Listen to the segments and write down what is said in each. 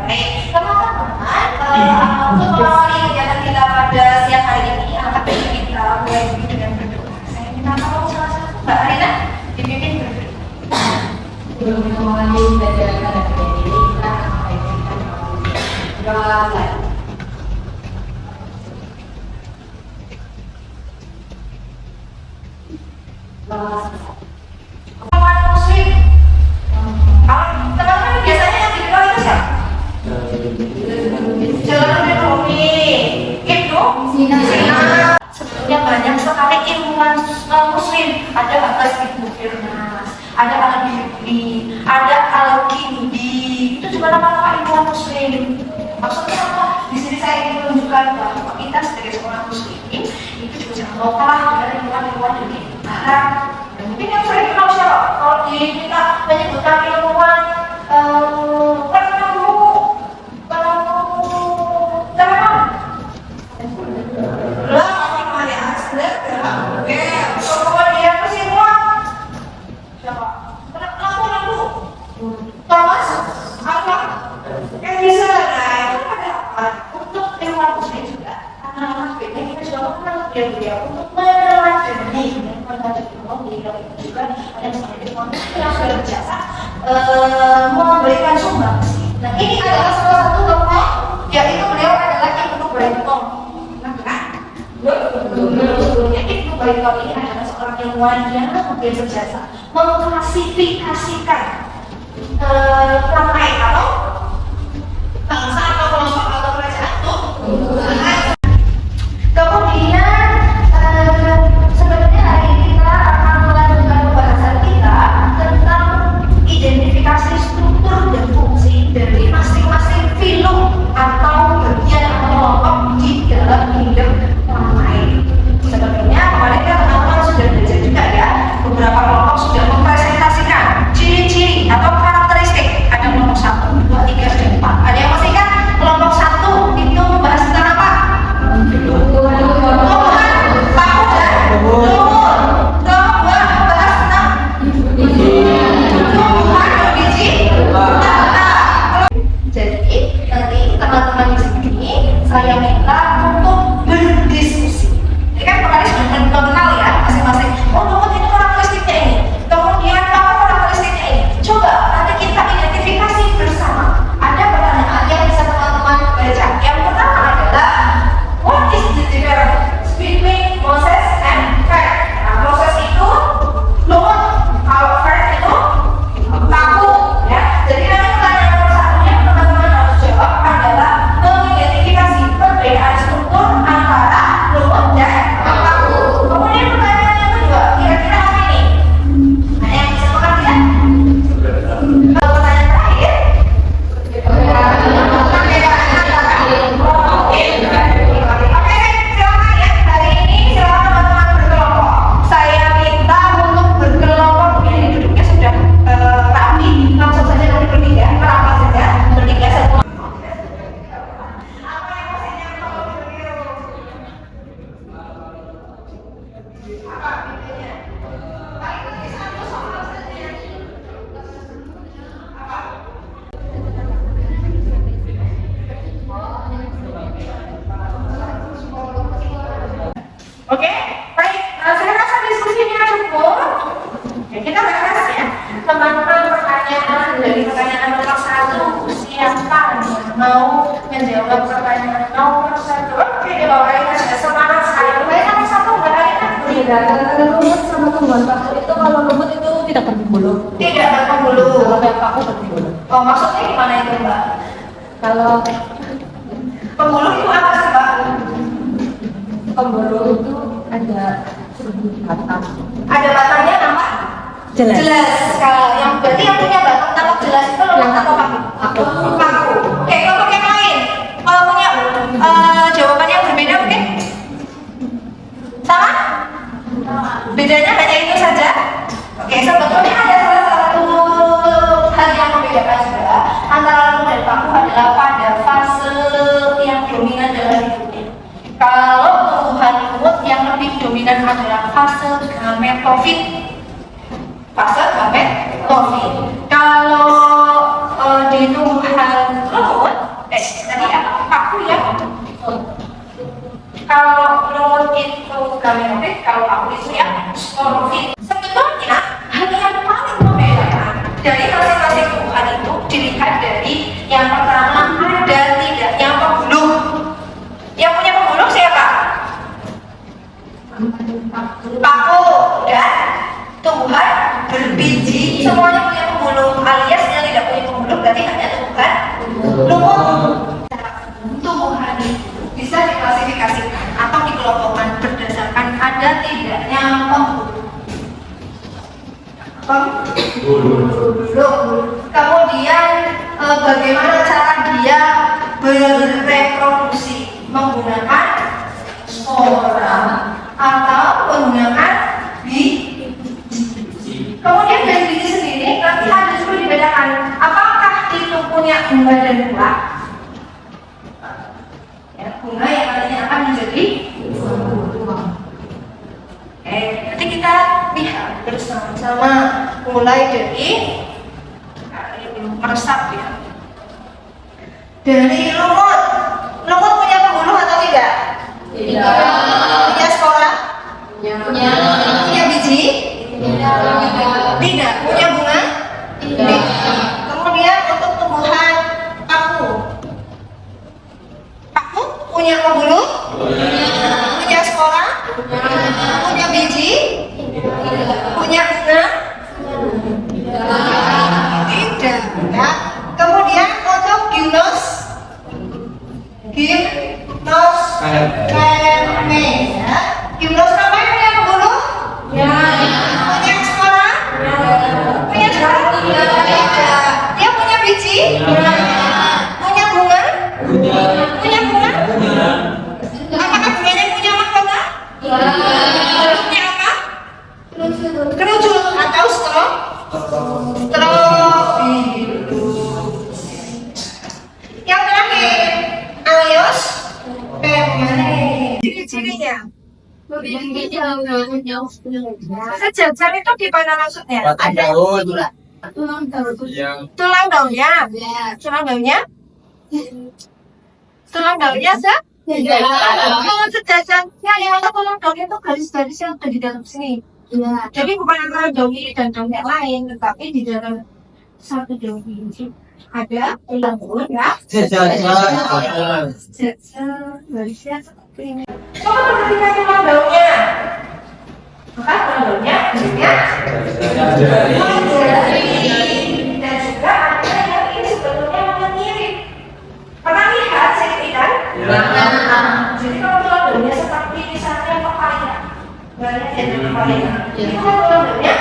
Baik, teman-teman, untuk mengawali kegiatan kita pada siang hari ini, akan kita mulai dengan berdoa. Saya minta tolong salah satu Mbak Arina dipimpin berdoa. Sebelum mengawali pelajaran pada hari ini, kita akan mengajarkan doa lagi. Teman muslim, teman-teman biasanya yang dikenal itu siapa? Jalan Ekonomi, Ibnu Sina. Sebelumnya banyak sekali ilmuwan muslim. Ada atas Ibnu Firnas, ada Al-Bibli, ada Al-Kindi. Itu juga nama-nama ilmuwan muslim. Maksudnya apa? Di sini saya ingin menunjukkan bahwa kita sebagai seorang muslimin itu juga jangan mau kalah dengan ilmuwan-ilmuwan dari barat. Mungkin yang sering kenal siapa? Kalau di kita menyebutkan ilmuwan Thomas, apa? Yang bisa untuk ilmuwan muslim juga. Anak-anak kita juga mengenal beliau untuk meneladani teknologi juga ada seperti yang sudah berjasa memberikan sumbangsi. Nah ini adalah salah satu tokoh, yaitu beliau adalah Ibnu Baiton. Sebelumnya Ibnu Baiton ini adalah seorang ilmuwan yang kemudian berjasa mengklasifikasikan ramai atau bangsa atau kelompok atau kerajaan tuh. Kemudian sebenarnya hari ini kita akan melanjutkan pembahasan kita tentang identifikasi struktur dan fungsi dari masing-masing filum atau bagian atau kelompok di dalam hidup ramai. Sebenarnya kemarin kan teman-teman sudah belajar juga ya, beberapa kelompok sudah mempresentasikan ciri-ciri atau karakteristik. Ada kelompok 1, 2, 3, dan 4. Ada yang masih ingat kelompok 1 itu membahas tentang apa? Tumbuhan, paku dan lumur. Kelompok 2 membahas tentang tumbuhan berbiji tanah. Jadi nanti teman-teman di sini saya minta untuk berdiskusi. Ini kan kemarin sudah mengenal ya masing-masing. Oh, lumut ini karakteristiknya ini. Kemudian apa karakteristiknya ini? Coba nanti kita identifikasi bersama. Ada pertanyaan yang bisa teman-teman baca. Yang pertama adalah what is the difference between process and fact? Nah, proses itu lumut, kalau fact itu paku, ya. Jadi nanti pertanyaan nomor satunya teman-teman harus jawab adalah mengidentifikasi perbedaan struktur antara lumut dan paku. Kemudian pertanyaan yang kedua, kira-kira apa ini? Nah, yang bisa mengerti? Kalau pertanyaan terakhir, Oke, silakan ya. Hari ini silakan teman-teman berkelompok. Saya minta untuk berkelompok. Ya, ini duduknya sudah rapi. Langsung saja nanti bertiga, merapat saja. Bertiga satu. Apa yang maksudnya kalau begitu? Apa bedanya? Paling penting satu soal saja. Apa? Oke, baik. Saya rasa diskusinya cukup. Ya, kita bahas ya. Teman-teman pertanyaan dari pertanyaan nomor 1, siapa yang mau menjawab pertanyaan nomor 1? Oke, di bawah ini ada semangat sekali. Pertanyaan nomor 1, Mbak Aina. Tidak, lumut sama tumbuhan paku itu kalau lumut itu tidak berbulu. Tidak berbulu. Kalau yang paku berbulu. Oh, maksudnya gimana itu, Mbak? Kalau Pembuluh itu apa sih, Mbak? pembulu itu ada batang. Ada batangnya nampak? Jelas. Jelas. Kalau yang berarti yang punya batang tampak jelas itu lumut atau paku? Paku. Oke, kelompok yang lain. Kalau punya jawaban yang berbeda mungkin? Sama? Bedanya hanya itu saja? Oke, sebetulnya ada salah satu hal yang membedakan juga antara lumut dan paku adalah pada fase yang dominan dalam hidupnya. Kalau tumbuhan lumut yang lebih dominan adalah fase gametofit. Fase gametofit. Kalau di tumbuhan lumut sporofit. Sebetulnya hanya yang paling membedakan dari masing-masing tumbuhan itu dilihat dari yang pertama ada tidaknya pembuluh. Yang punya pembuluh siapa? Paku. Dan tumbuhan berbiji semuanya punya pembuluh, alias yang tidak punya pembuluh berarti hanya tumbuhan lumut. Tumbuhan itu bisa diklasifikasikan atau dikelompokkan berdasarkan ada tidaknya pembuluh. Kemudian bagaimana cara dia bereproduksi, menggunakan spora atau menggunakan biji. Kemudian dari biji sendiri nanti ada juga dibedakan apakah itu punya bunga dan buah. Ya, bunga yang nantinya akan menjadi buah. Nanti kita lihat bersama-sama mulai dari meresap ya. Dari lumut. Lumut punya pembuluh atau tidak? Tidak. Punya spora? Punya. Punya biji? Tidak. Punya bunga? Tidak. Kemudian untuk tumbuhan paku. Paku punya pembuluh? Punya spora? Punya biji? Punya bunga? Tidak. Ya. Kemudian untuk gimnos? Gimnos keme ya. Gimnos keme punya pembuluh? Ya. Punya spora? Punya spora? Tidak. Dia punya biji? Punya bunga? Punya bunga? Apakah bunganya punya mahkota? Punya apa? Kerucut atau strobilus. Yang terakhir, alios pemene. Ciri-cirinya sejajar itu gimana maksudnya? Ada tulang daunnya. Tulang daunnya? Tulang daunnya kalau sejajarnya yang tulang daunnya itu garis-garis yang ada di dalam sini. Jadi bukan antara daun ini dan daun yang lain, tetapi di dalam satu daun ini ada tulang daun ya. Garisnya seperti ini. Coba perhatikan tulang daunnya. Maka tulang daunnya bentuknya menjadi dan juga ada yang ini sebetulnya mirip. Pernah lihat sih kan? Jadi kalau tulang daunnya seperti misalnya pepaya, banyak yang pepaya. Itu kan tulang daunnya.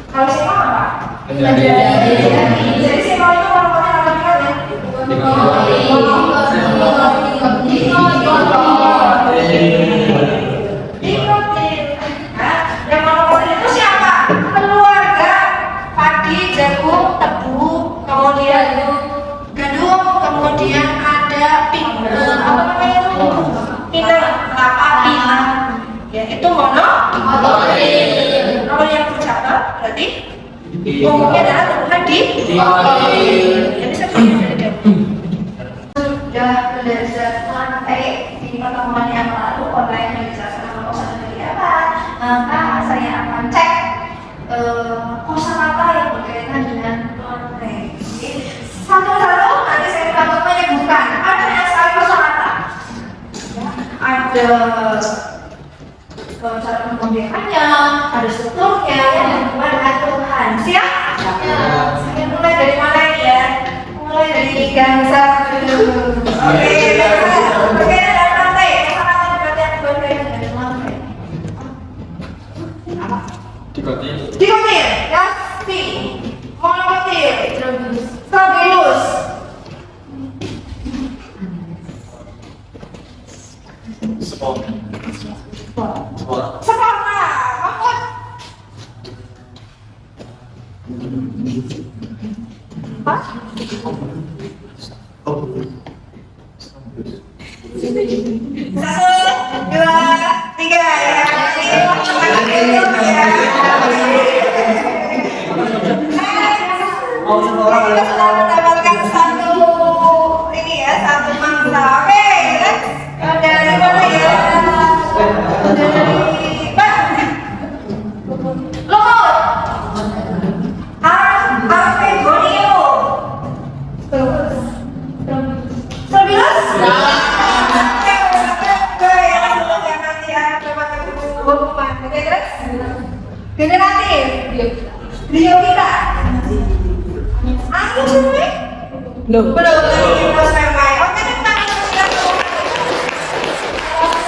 Kalau simol apa? Jadi simol itu warna-warna apa gimana? Yang monokotil itu siapa? Keluarga padi, jagung, tebu, kemudian gandum, kemudian ada apa namanya itu? Pinang, kelapa, pinang. Ya itu monokotil. Kalau yang berjangka berarti umumnya adalah tumbuhan di ya bisa jadi sudah belajar lantai di pertemuan yang lalu online yang dijelaskan sama Ustaz dari apa, maka saya akan cek kosakata yang berkaitan dengan lantai. Satu-satu nanti saya akan menyebutkan ada yang sekali kosakata ya, ada cara pembiakannya, ada strukturnya, yang kedua dengan Tuhan. Siap? Saya mulai dari mana ya? Mulai dari gang satu. Oke, berbeda dengan lantai. Kosakata berarti ada berbeda dengan lantai. Apa? Dikotil, Yasti, monokotil, strobilus. Separa, maksud apa? Satu, dua, tiga ya. Ini kita sudah mendapatkan satu ini ya, satu mangsa. Oke, dari mana ya? beliau kita. Ayo semua. Belum lagi bos memang. Oke,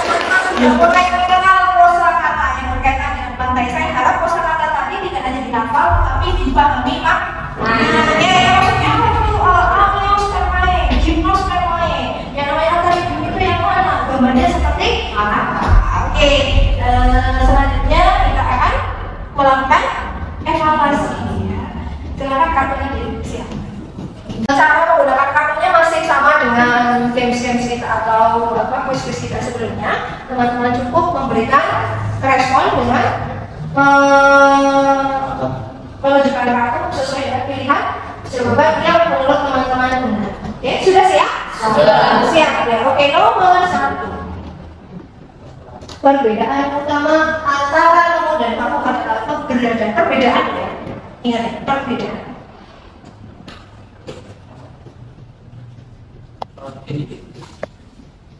tentang mulai mengenal kosakata yang berkaitan dengan pantai. Saya harap kosakata tadi tidak hanya dihafal, tapi dipahami pak. Maksudnya apa itu? Gimnos termae. Yang namanya tadi itu yang mana? Gambarnya seperti apa? Oke, selanjutnya kita akan melakukan evaluasi. Silakan kartunya diisikan. Cara menggunakan kartunya masih sama dengan games kita atau quiz kita sebelumnya. Teman-teman cukup memberikan respon dengan menunjukkan kartu sesuai dengan pilihan jawaban yang menurut teman-teman benar. Oke, sudah siap? Siap ya. Oke, nomor 1. Perbedaan utama antara nemu dan kamu adalah perbedaan ya. Ingat ya, perbedaan.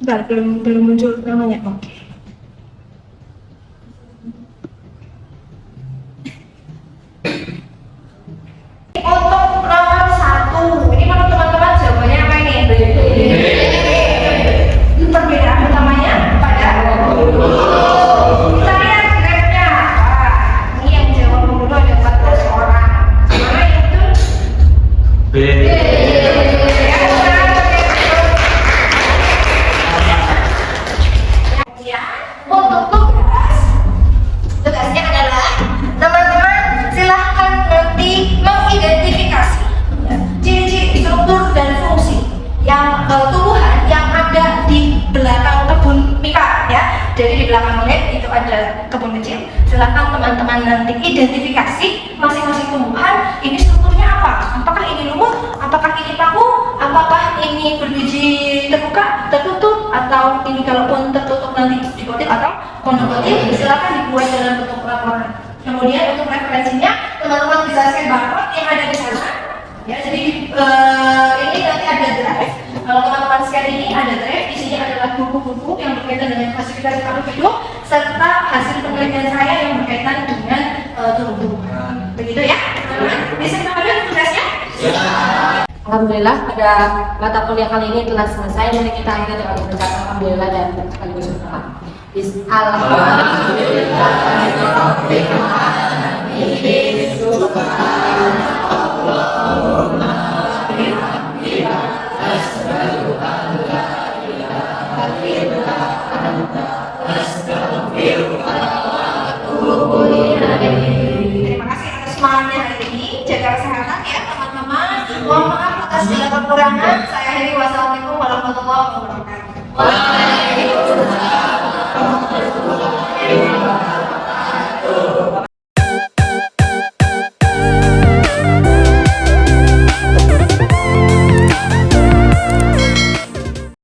Bentar, belum muncul namanya. Oke. Untuk nomor 1, ini menurut teman-teman jawabannya apa ini? Perbedaan utamanya pada kita lihat grade-nya. Ini yang jawab dulu ada 14 orang. Mana itu? B. Untuk tugasnya adalah teman-teman silahkan nanti mengidentifikasi ciri-ciri struktur dan fungsi yang tumbuhan yang ada di belakang kebun mika ya. Jadi di belakang unit itu ada kebun kecil. Silahkan teman-teman nanti identifikasi masing-masing tumbuhan ini strukturnya apa? Apakah ini lumut? Apakah ini paku? Apakah ini berbiji terbuka, tertutup, atau ini kalaupun tertutup nanti dikotil atau monokotil? Silakan dibuat dalam bentuk laporan. Kemudian untuk referensinya teman-teman bisa share barcode yang ada di sana. Ya, jadi ini nanti ada drive. Kalau teman-teman scan ini ada drive, isinya adalah buku-buku yang berkaitan dengan klasifikasi makhluk hidup serta hasil penelitian saya yang berkaitan dengan tumbuhan. Begitu ya? Bisa kita ambil tugasnya? Alhamdulillah pada mata kuliah kali ini telah selesai. Mari kita akhiri dengan berkata alhamdulillah dan sekaligus berdoa. Terima kasih atas semangatnya hari ini. Jaga kesehatan ya teman-teman. Mohon maaf atas segala kekurangan. Saya akhiri. Wassalamualaikum warahmatullahi wabarakatuh.